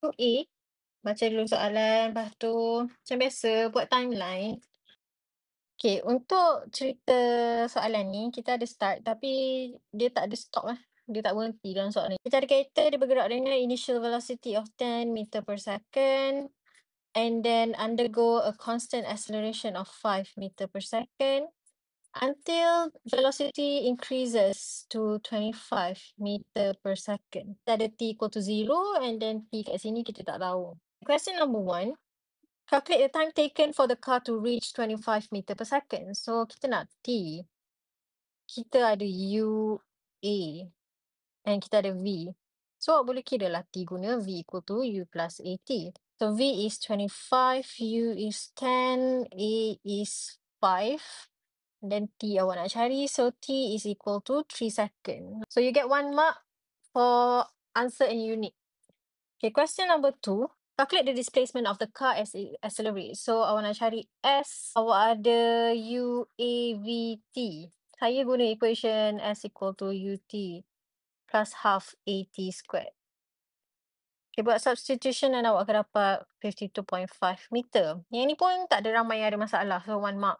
A, baca dulu soalan, lepas tu macam biasa buat timeline. Okay, untuk cerita soalan ni, kita ada start tapi dia tak ada stop lah. Dia tak berhenti dalam soalan ni. Kita ada kereta, dia bergerak dengan initial velocity of 10 meter per second and then undergo a constant acceleration of 5 meter per second until velocity increases to 25 meter per second. Kita ada t equal to 0 and then t kat sini kita tak tahu. Question number 1. Calculate the time taken for the car to reach 25 meter per second. So, kita nak T. Kita ada U, A, and kita ada V. So, boleh kira lah T guna V equal to U plus AT. So, V is 25, U is 10, A is 5. Then T awak nak cari. So, T is equal to 3 seconds. So, you get 1 mark for answer in unit. Okay, question number 2. Calculate the displacement of the car as it accelerates. So, awak nak cari S, awak ada U, A, V, T. Saya guna equation S equal to UT plus half AT squared. Okay, buat substitution dan awak akan dapat 52.5 meter. Yang ni pun tak ada ramai yang ada masalah. So, 1 mark.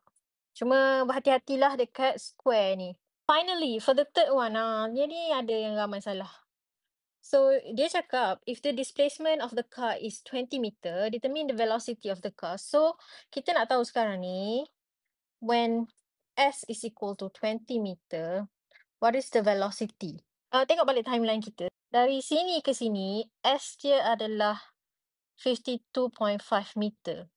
Cuma berhati-hatilah dekat square ni. Finally, for the third one, dia ni ada yang ramai salah. So, dia cakap, if the displacement of the car is 20 meter, determine the velocity of the car. So, kita nak tahu sekarang ni, when S is equal to 20 meter, what is the velocity? Tengok balik timeline kita. Dari sini ke sini, S dia adalah 52.5 meter.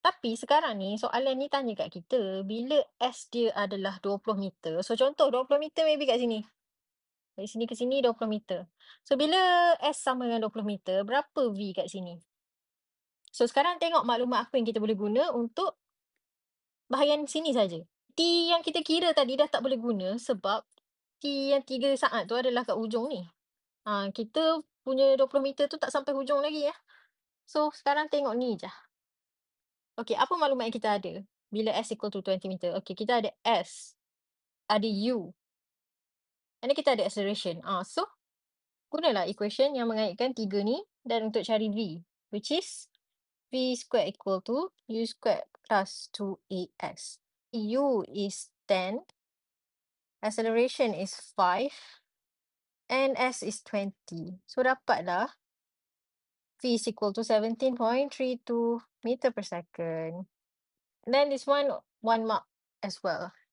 Tapi sekarang ni, soalan ni tanya kat kita, bila S dia adalah 20 meter. So, contoh 20 meter maybe kat sini. Dari sini ke sini 20 meter. So, bila S sama dengan 20 meter, berapa V kat sini? So, sekarang tengok maklumat apa yang kita boleh guna untuk bahagian sini saja. T yang kita kira tadi dah tak boleh guna sebab T yang 3 saat tu adalah kat ujung ni. Kita punya 20 meter tu tak sampai hujung lagi ya. So, sekarang tengok ni je. Okey, apa maklumat yang kita ada? Bila S equal to 20 meter. Okey, kita ada S, ada U, and then kita ada acceleration. So, gunalah equation yang mengaitkan 3 ni dan untuk cari V, which is V square equal to U square plus 2AS. U is 10, acceleration is 5, and S is 20. So, dapatlah V is equal to 17.32 meter per second. Then this one, 1 mark as well.